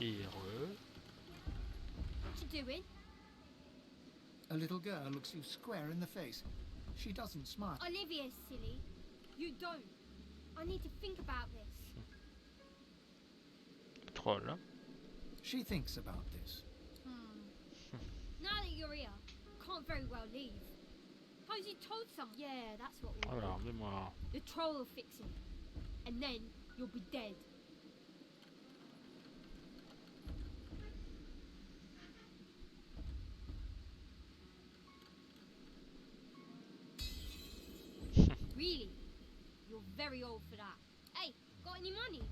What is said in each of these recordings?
Et What you doing? A little girl looks you square in the face. She doesn't smile. Olivia's silly. You don't. I need to think about this. troll. Hein. She thinks about this. Now that you're here, can't very well leave. Suppose you told someone. Yeah, that's what we'll Alors, do. mets-moi. The troll will fix it. And then you'll be dead. Really? You're very old for that. Hey, got any money?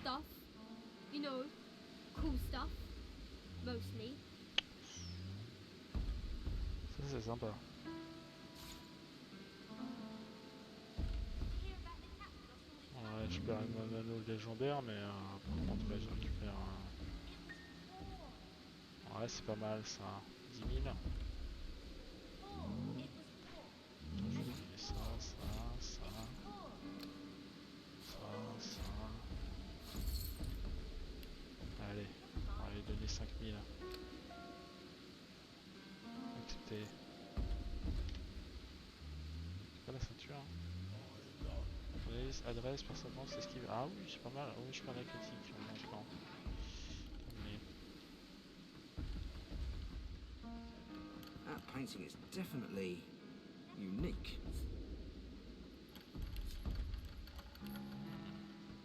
Stuff. You know, cool stuff. Mostly. Ça c'est sympa. Ouais, je perds mon anneau légendaire, mais par contre là je récupère un... Ouais, c'est pas mal ça. 10 000. Je vais donner ça, ça. Allez, on va lui donner 5 000. Accepter. C'est pas la ceinture. Adresse, performance, esquive. Ah oui, c'est pas mal. Ah oui, je perds la critique. Maintenant. That painting is definitely unique.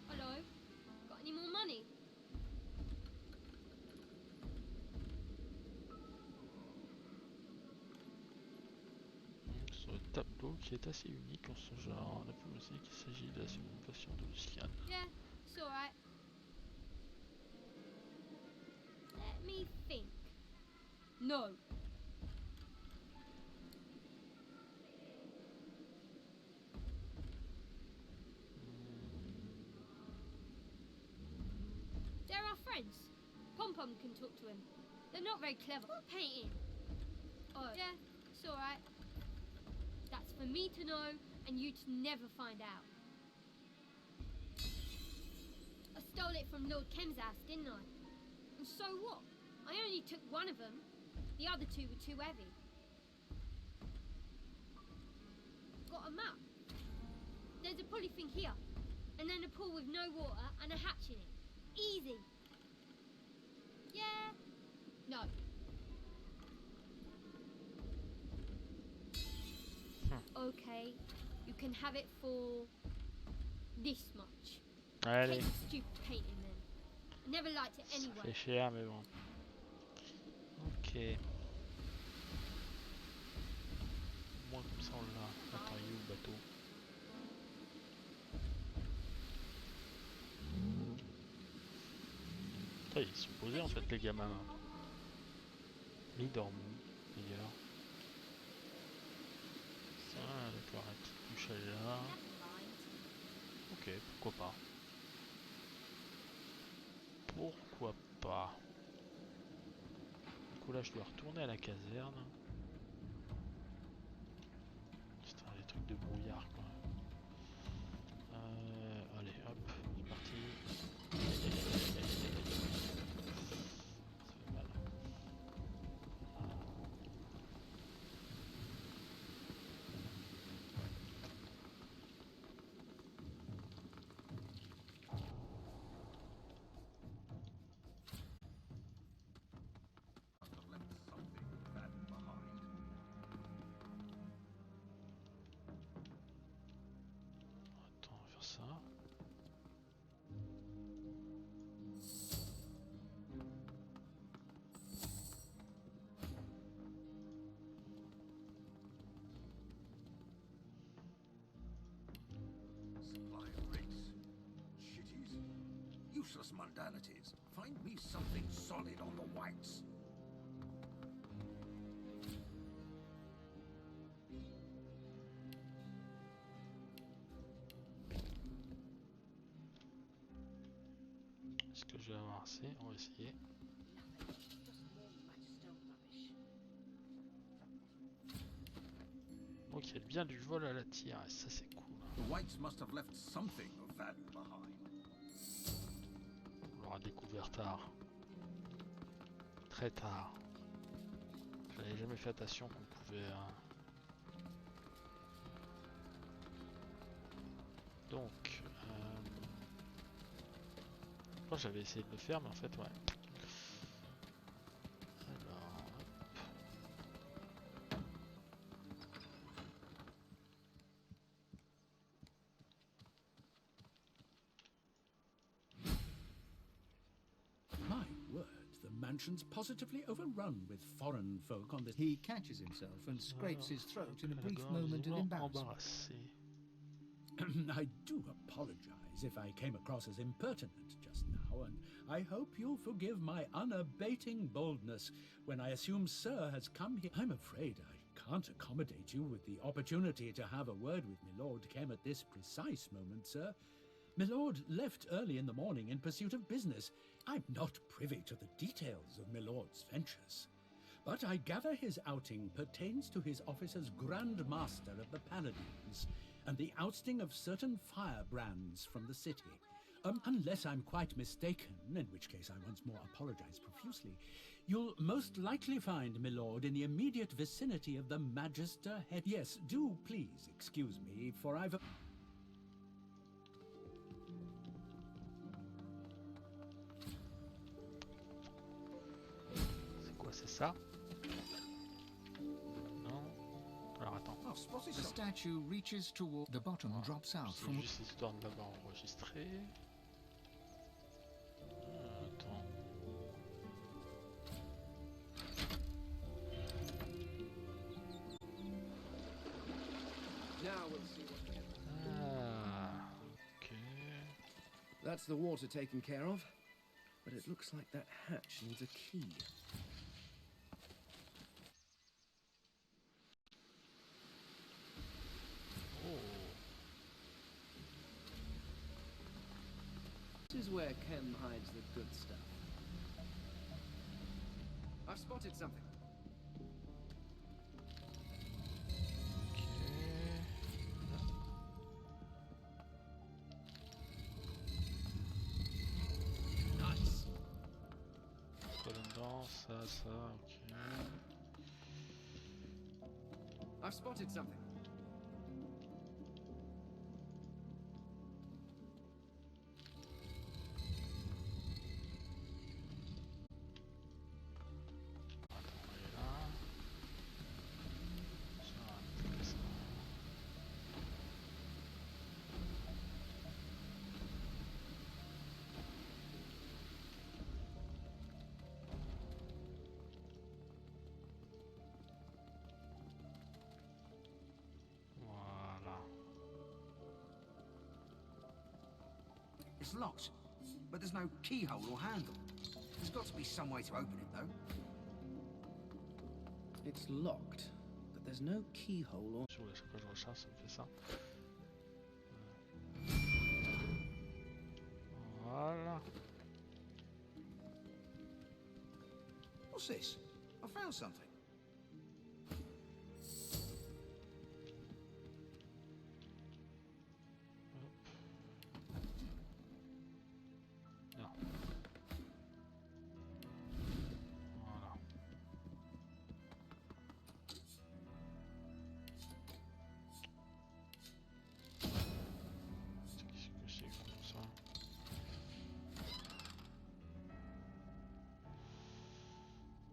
Hello? Got any more money? Sur le tableau qui est assez unique en son genre, on a pu aussi qu'il s'agit de la seconde version de Jusqu'a. Yeah, it's alright. Let me think. No. They're our friends. Pom-Pom can talk to him. They're not very clever. What painting? Oh, yeah, it's alright. That's for me to know and you to never find out. I stole it from Lord Kem's house, didn't I? And so what? I only took one of them. The other two were too heavy. Got a map. There's a pulley thing here. And then a pool with no water and a hatch in it. Easy. Yeah. No. Okay. You can have it for this much. Allez. Take the stupid painting then. I never liked it Ça anyway. fait cher, mais bon. Ok. Au moins comme ça on l'a. Attends, il est où le bateau? Putain, ils sont posés en fait les gamins. Mais ils dorment où d'ailleurs? Ah d'accord, un petit couche là. Ok, pourquoi pas. Pourquoi pas. Du coup là je dois retourner à la caserne. Putain, les trucs de brouillard quoi. Allez hop, c'est parti. Ça fait mal. Attends, on va faire ça. Supply race. Shitties. Useless mundanities. Find me something solid on the whites. Est-ce que je vais avoir assez? On va essayer. Donc il y a bien du vol à la tire et ça c'est cool. The whites must have left something of value behind. dormir tard. Très tard. J'avais jamais fait attention qu'on pouvait... Donc... Je pense que j'avais essayé de le faire, mais en fait, ouais. Alors... My word, the mansion's positively overrun with foreign folk on this. He catches himself and scrapes his throat in a brief moment of embarrassment. I do apologize if I came across as impertinent just now, and I hope you'll forgive my unabating boldness when I assume Sir has come here. I'm afraid I can't accommodate you with the opportunity to have a word with Milord came at this precise moment, sir. Milord left early in the morning in pursuit of business. I'm not privy to the details of Milord's ventures, but I gather his outing pertains to his office as Grand Master of the Paladins and the ousting of certain firebrands from the city. Unless I'm quite mistaken, in which case I once more apologize profusely, you'll most likely find Milord in the immediate vicinity of the Magister Head. Yes, do please excuse me, for I've... C'est quoi, c'est ça? Non. Alors attends. I've spotted The something. statue reaches toward the bottom, drops out C'est from juste histoire de l'avoir enregistré. Attends. Now we'll see what we get. Ah, ok. That's the water taken care of, but it looks like that hatch needs a key. Oh. This is where Kem hides the good stuff. I've spotted something. Nice. Quoi là-dedans? Ça, ok. I've spotted something. Attends, elle est là. Ça, intéressant. Voilà. It's locked, but there's no keyhole or handle. There's got to be some way to open it, though. It's locked, but there's no keyhole or... Sur chaque fois que je recharge, ça me fait ça. Voilà. What's this? I found something. Non. Voilà. Qu'est-ce que c'est que tout ça?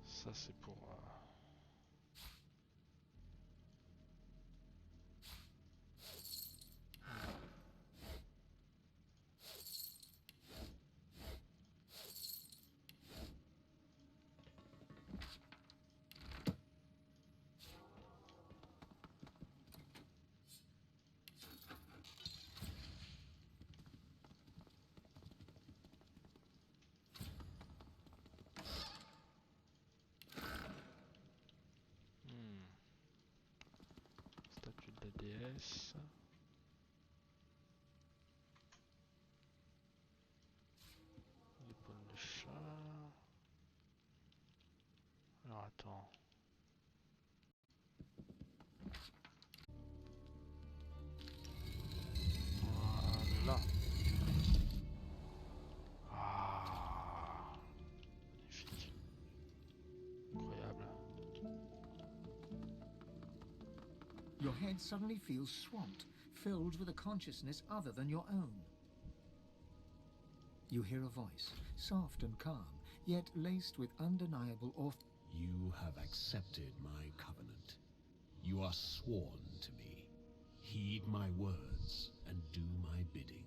Ça c'est pour... Your head suddenly feels swamped, filled with a consciousness other than your own. You hear a voice, soft and calm, yet laced with undeniable authority. You have accepted my covenant. You are sworn to me. Heed my words and do my bidding.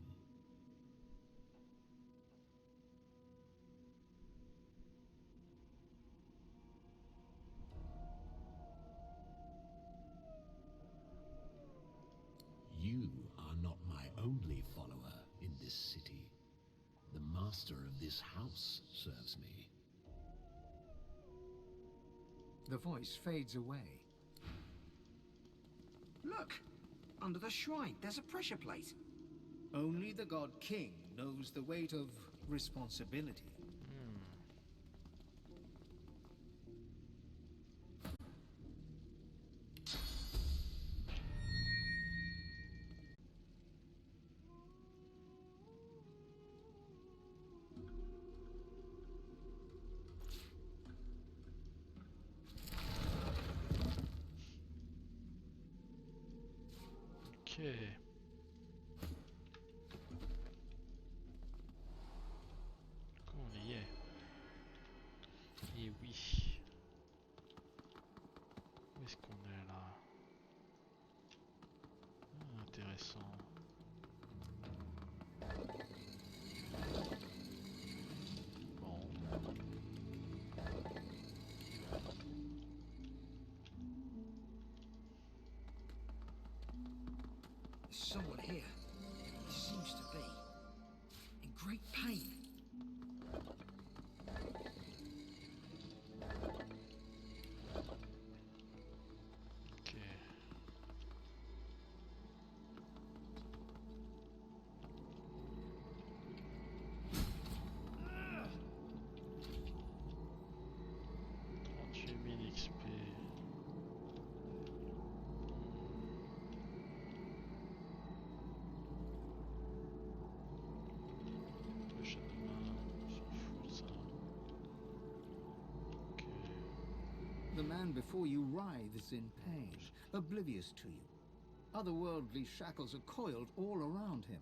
You are not my only follower in this city. The master of this house serves me. The voice fades away. Look! Under the shrine, there's a pressure plate. Only the God King knows the weight of responsibility. Ok. On y est. Et oui. Où est-ce qu'on est là? Ah, intéressant. Bon. There's someone here. He seems to be in great pain. Ok. XP. Prochaine main, on s'en fout de ça. Ok. The man before you writhes in pain, oblivious to you. Otherworldly shackles are coiled all around him.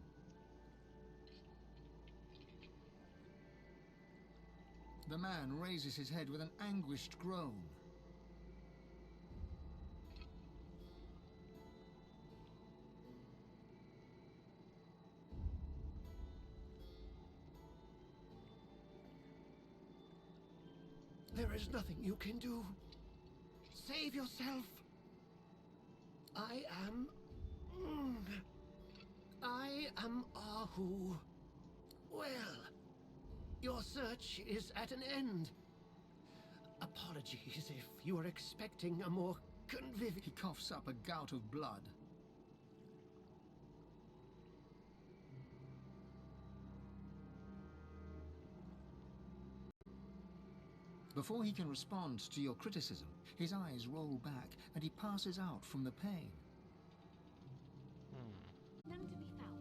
The man raises his head with an anguished groan. There is nothing you can do. Save yourself. I am Ahu. Well, your search is at an end. Apologies if you were expecting a more convivial... He coughs up a gout of blood. Before he can respond to your criticism, his eyes roll back and he passes out from the pain. None to be found,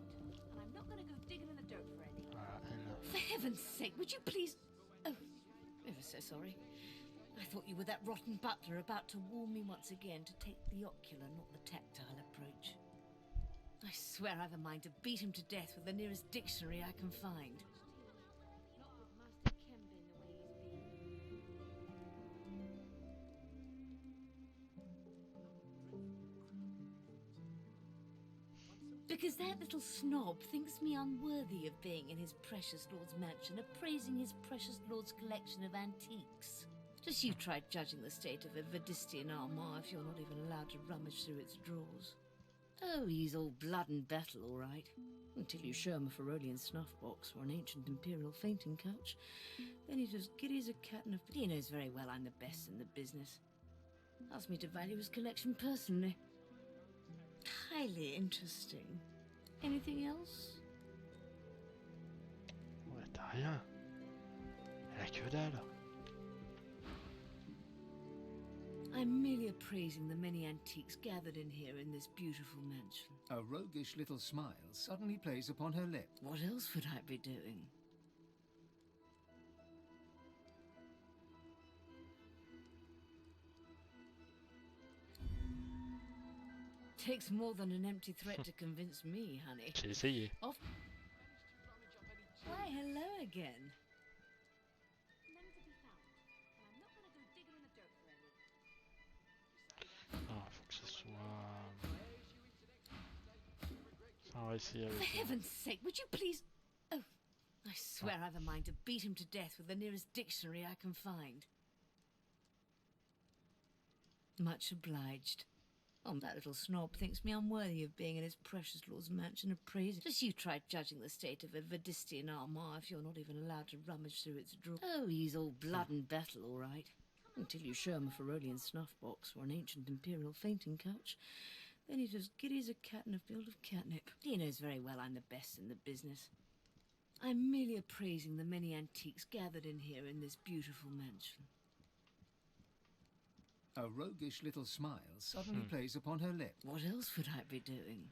and I'm not going to go digging in the dirt for any. Voilà, elle. For heaven's sake, would you please... Oh, ever so sorry. I thought you were that rotten butler about to warn me once again to take the ocular, not the tactile approach. I swear I've a mind to beat him to death with the nearest dictionary I can find. Not with Master Kembin the way he's been. Because that little snob thinks me unworthy of being in his precious lord's mansion, appraising his precious lord's collection of antiques. Just you try judging the state of a Vadistian armoire if you're not even allowed to rummage through its drawers. Oh, he's all blood and battle, all right. Until you show him a Ferolian snuff box or an ancient imperial fainting couch. Then he's as giddy as a cat in a... But he knows very well I'm the best in the business. Asked me to value his collection personally. Highly interesting. Anything else? Ouais, t'as rien. Elle a que dalle. I'm merely appraising the many antiques gathered in here in this beautiful mansion. A roguish little smile suddenly plays upon her lip. What else would I be doing? Takes more than an empty threat to convince me, honey. J'ai essayé. Off. Why, hello again. Ah, faut que ce soit... On va essayer For avec... heaven's sake, would you please... Oh, I swear I've a mind to beat him to death with the nearest dictionary I can find. Much obliged. Oh, that little snob thinks me unworthy of being in his precious lord's mansion of praise. Just you try judging the state of a Vadistian armoire if you're not even allowed to rummage through its drawers. Oh, he's all blood and battle, all right. Until you show him a Ferolian snuff box or an ancient imperial fainting couch, then he's as giddy as a cat in a field of catnip. He knows very well I'm the best in the business. I'm merely appraising the many antiques gathered in here in this beautiful mansion. A roguish little smile suddenly plays upon her lip. What else would I be doing?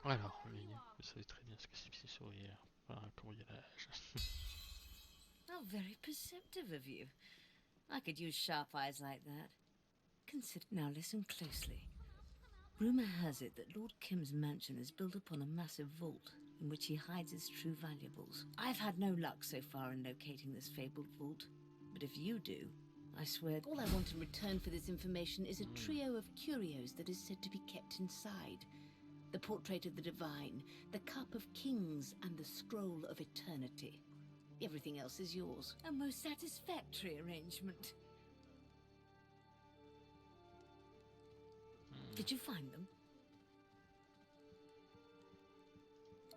Alors, oui, vous savez très bien ce que c'est sourire. Voilà, un courrielage. How very perceptive of you. I could use sharp eyes like that. Consider. Now listen closely. Rumour has it that Lord Kim's mansion is built upon a massive vault in which he hides his true valuables. I've had no luck so far in locating this fabled vault, but if you do, I swear all I want in return for this information is a trio of curios that is said to be kept inside. The portrait of the divine, the cup of kings, and the scroll of eternity. Everything else is yours. A most satisfactory arrangement. Did you find them?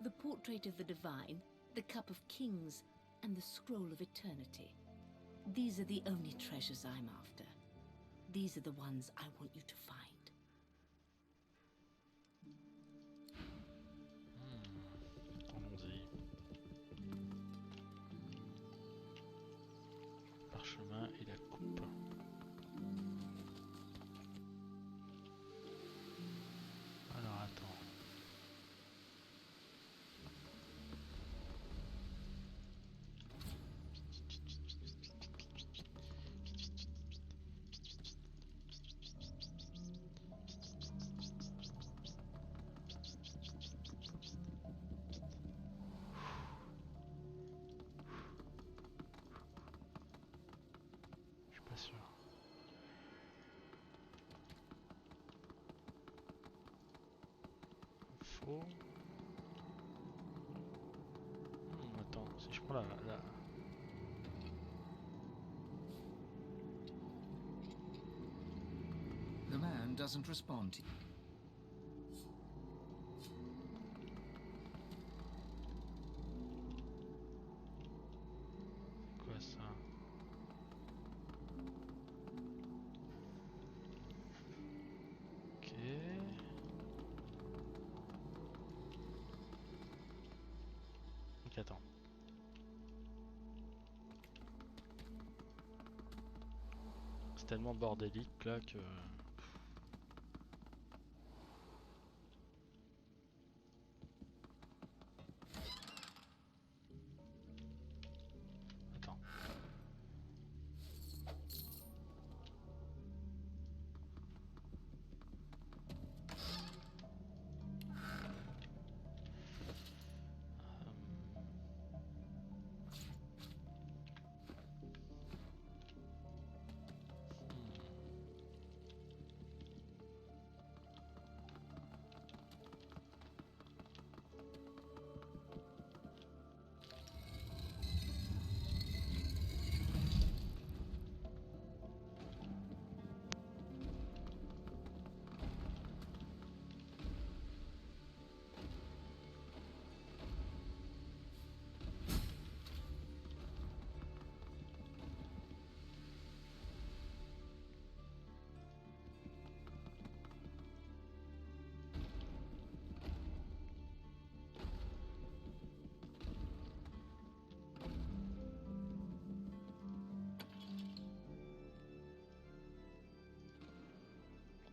The portrait of the divine, the cup of kings, and the scroll of eternity. These are the only treasures I'm after. These are the ones I want you to find. Allons-y. Parchemin et la coupe. Alors attends. Je suis pas sûr. Faux. Attends, si je prends la... The man doesn't respond. Quoi ça? Ok. Ok, attends. C'est tellement bordélique là que... Attends.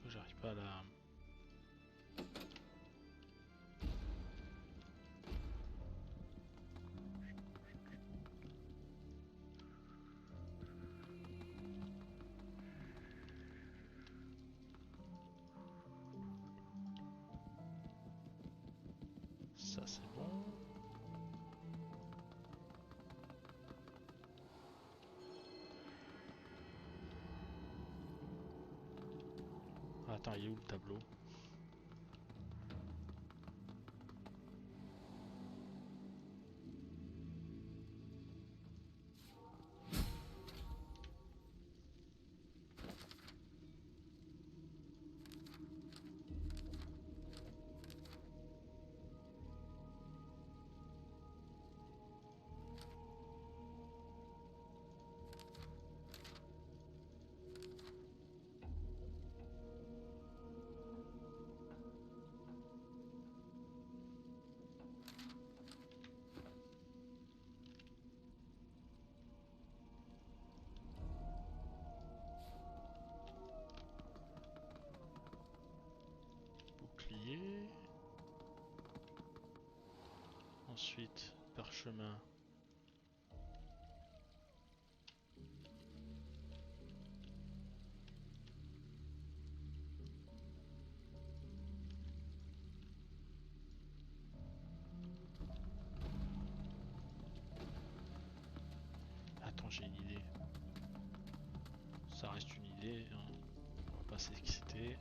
J'arrive pas à la... Ça c'est bon. Attends, il est où le tableau? Ensuite, parchemin. Attends, j'ai une idée. Ça reste une idée, hein. On va pas s'exciter.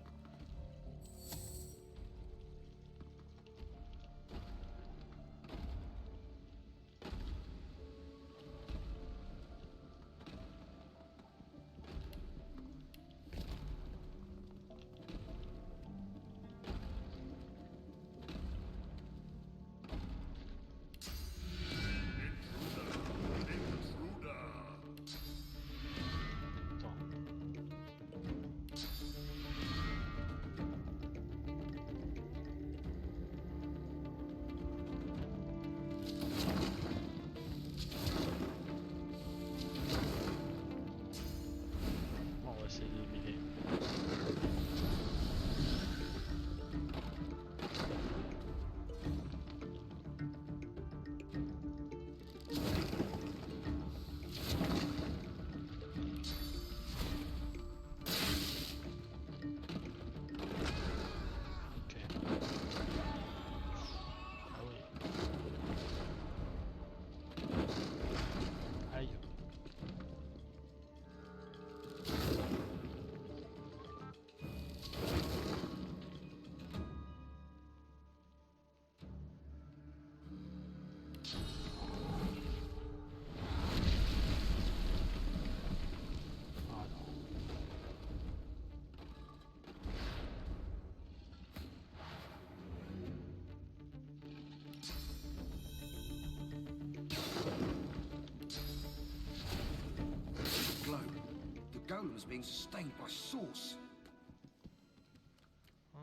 Golem's being sustained by source. Oh,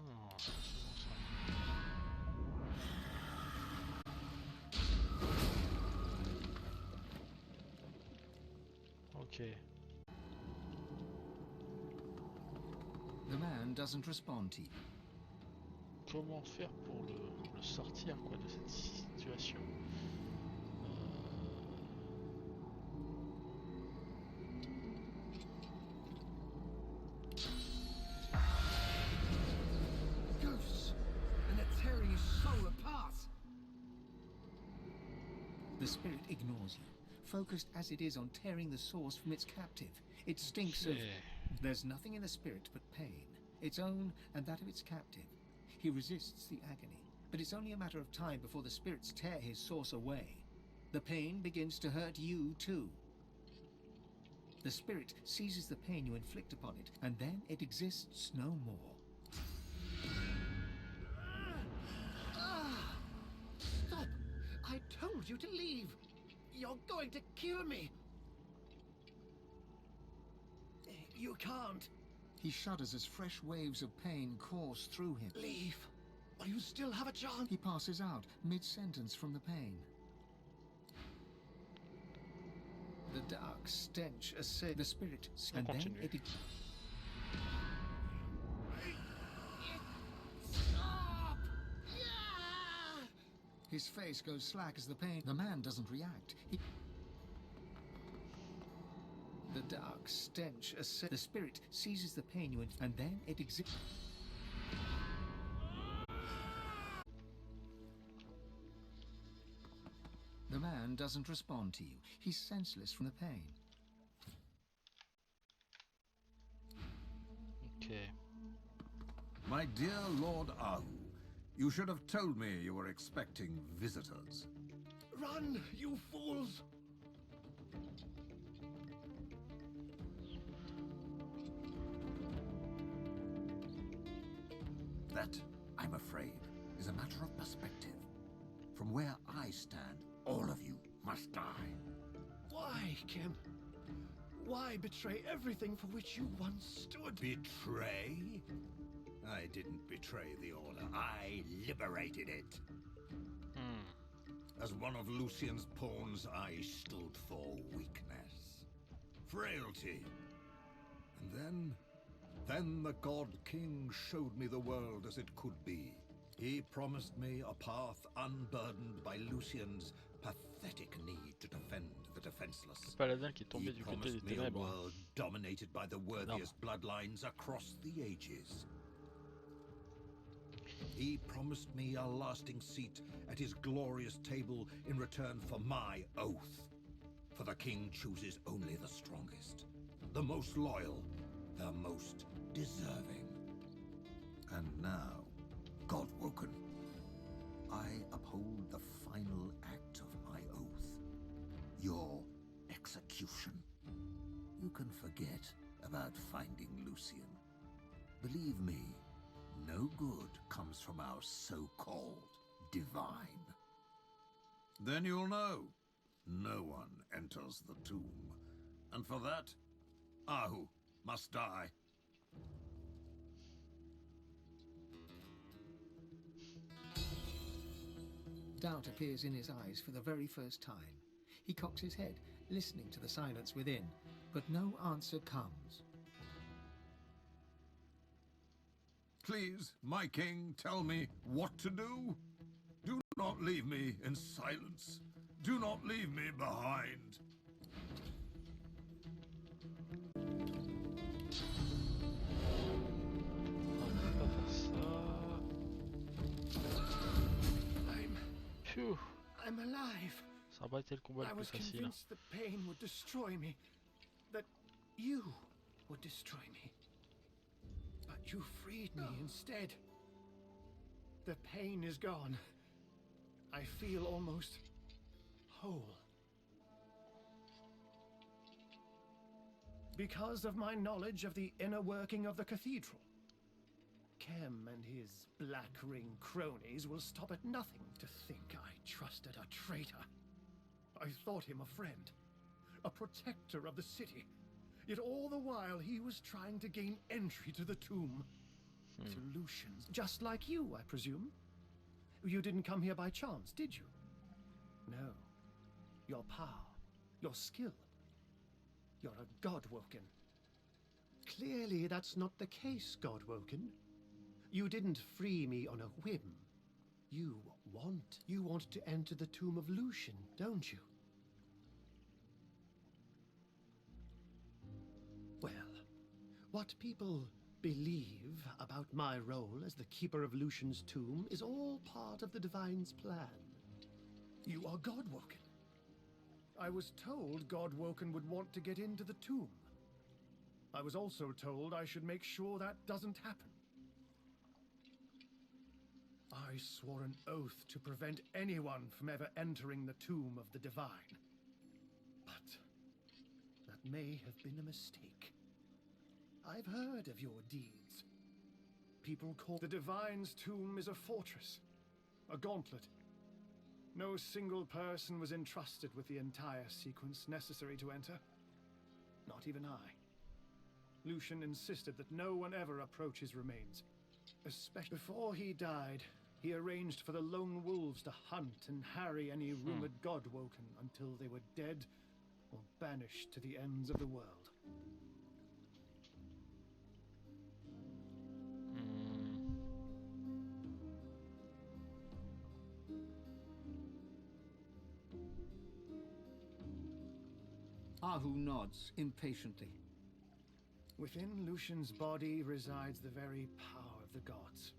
ok. The man doesn't respond to you. Comment faire pour le sortir quoi de cette situation? The spirit ignores you, focused as it is on tearing the source from its captive. It stinks of... There's nothing in the spirit but pain, its own and that of its captive. He resists the agony, but it's only a matter of time before the spirits tear his source away. The pain begins to hurt you too. The spirit seizes the pain you inflict upon it, and then it exists no more. Stop! I told you to leave. You're going to kill me. You can't. He shudders as fresh waves of pain course through him. Leave, while you still have a chance. He passes out, mid-sentence from the pain. The dark stench assails the spirit, and then it... Stop! Yeah! His face goes slack as the pain... The man doesn't react. The dark stench assails... The spirit seizes the pain you... And then it exists... The man doesn't respond to you. He's senseless from the pain. Ok. My dear Lord Ahu, you should have told me you were expecting visitors. Run, you fools! That, I'm afraid, is a matter of perspective. From where I stand, all of you must die. Why, Kim? Why betray everything for which you once stood? Betray? I didn't betray the Order. I liberated it. As one of Lucian's pawns, I stood for weakness, frailty. And then the God King showed me the world as it could be. He promised me a path unburdened by Lucian's pathetic need to defend the defenseless. Paladin qui est He tombé du côté des promised me a ténèbres. world dominated by the worthiest bloodlines across the ages. He promised me a lasting seat at his glorious table in return for my oath. For the king chooses only the strongest, the most loyal, the most deserving. And now, Godwoken, I uphold the final act of my oath. Your execution. You can forget about finding Lucian. Believe me, no good comes from our so-called divine. Then you'll know. No one enters the tomb. And for that, Ahu must die. Doubt appears in his eyes for the very first time. He cocks his head, listening to the silence within, but no answer comes. Please, my king, tell me what to do. Do not leave me in silence. Do not leave me behind. On ne peut pas faire ça. Phew. I'm alive. Ça aurait été le combat I le was plus facile. convinced that pain would destroy me. That you would destroy me. But you freed me instead. The pain is gone. I feel almost whole. Because of my knowledge of the inner working of the cathedral. Kem and his black ring cronies will stop at nothing to think I trusted a traitor. I thought him a friend, a protector of the city. Yet all the while he was trying to gain entry to the tomb. To Lucian's, just like you, I presume. You didn't come here by chance, did you? No. Your power, your skill. You're a Godwoken. Clearly that's not the case, Godwoken. You didn't free me on a whim. You want to enter the tomb of Lucian, don't you? Well, what people believe about my role as the keeper of Lucian's tomb is all part of the Divine's plan. You are Godwoken. I was told Godwoken would want to get into the tomb. I was also told I should make sure that doesn't happen. I swore an oath to prevent anyone from ever entering the tomb of the Divine. But that may have been a mistake. I've heard of your deeds. People call the Divine's tomb is a fortress, a gauntlet. No single person was entrusted with the entire sequence necessary to enter. Not even I. Lucian insisted that no one ever approach his remains. Especially before he died, he arranged for the lone wolves to hunt and harry any rumored Godwoken until they were dead or banished to the ends of the world. Ahu nods impatiently. Within Lucian's body resides the very power of the gods.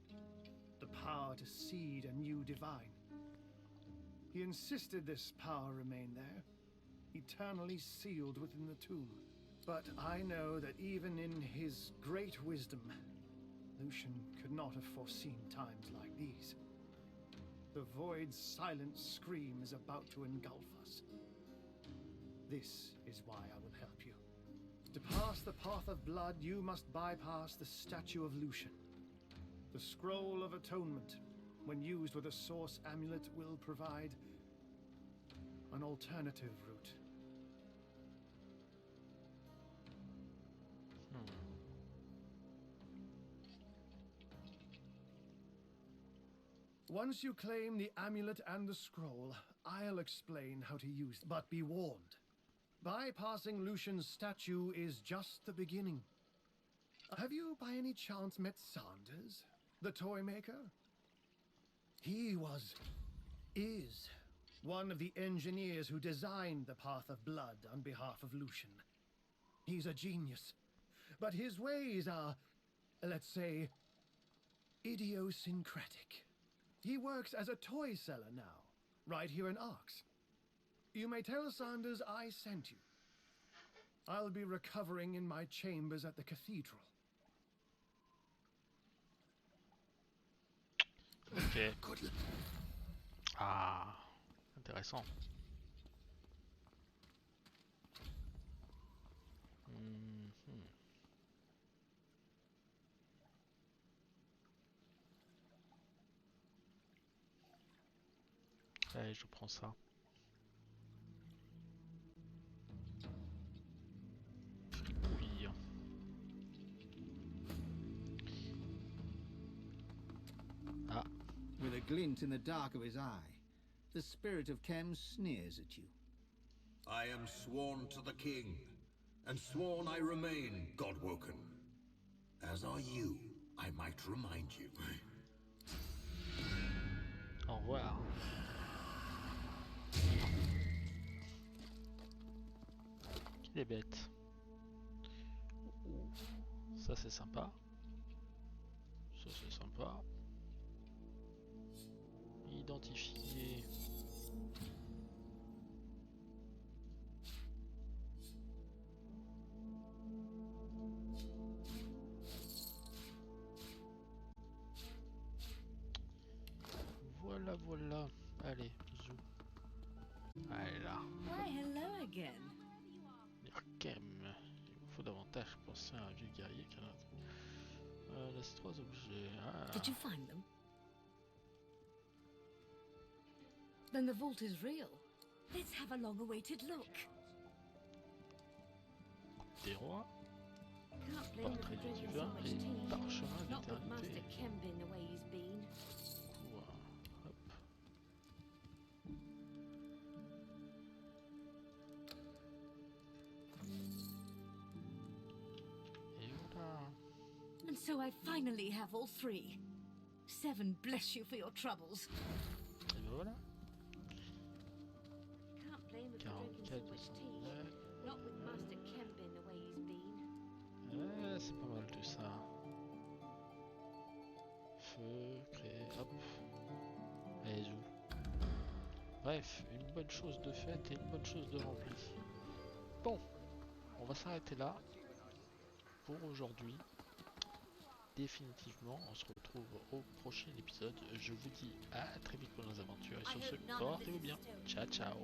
The power to seed a new divine. He insisted this power remain there, eternally sealed within the tomb. But I know that even in his great wisdom, Lucian could not have foreseen times like these. The void's silent scream is about to engulf us. This is why I will help you. To pass the path of blood, you must bypass the statue of Lucian. The scroll of atonement, when used with a source amulet, will provide an alternative route. Once you claim the amulet and the scroll, I'll explain how to use them. But be warned, bypassing Lucian's statue is just the beginning. Have you by any chance met Sanders, the toy maker? He is one of the engineers who designed the Path of Blood on behalf of Lucian. He's a genius, but his ways are, let's say, idiosyncratic. He works as a toy seller now, right here in Arx. You may tell Sanders I sent you. I'll be recovering in my chambers at the cathedral. Ok. Ah, intéressant. Allez, je prends ça. Oui. Ah. With a glint in the dark of his eye, the spirit of Kem sneers at you. I am sworn to the king, and sworn I remain, Godwoken. As are you, I might remind you. Au revoir. Qu'il est bête. Ça c'est sympa. Ça c'est sympa. Identifier. Voilà, voilà. Allez, zou. Allez là. Why, hello again. Mirkem. Il vous faut davantage penser à un vieux guerrier qu'à un autre. Laisse 3 objets. Ah. Did you find them? Then the vault is real. Let's have a long-awaited look. Des rois. Can't blame him for Portrait du drinking so divin much et tea. parchemin Not with Master d'éternité. Kem being the way he's been. Hop. Et voilà. And so I finally have all 3. 7 bless you for your troubles. Et ben voilà. Can't blame him for drinking so 44 much tea. 209. Not with Master Kem being the way he's been. Ouais, c'est pas mal tout ça. Feu, créer, hop. Allez, zou. Bref, une bonne chose de faite et une bonne chose de remplie. Bon, on va s'arrêter là pour aujourd'hui. Définitivement, on se retrouve au prochain épisode. Je vous dis à très vite pour nos aventures et sur ce, portez-vous bien. Ciao, ciao.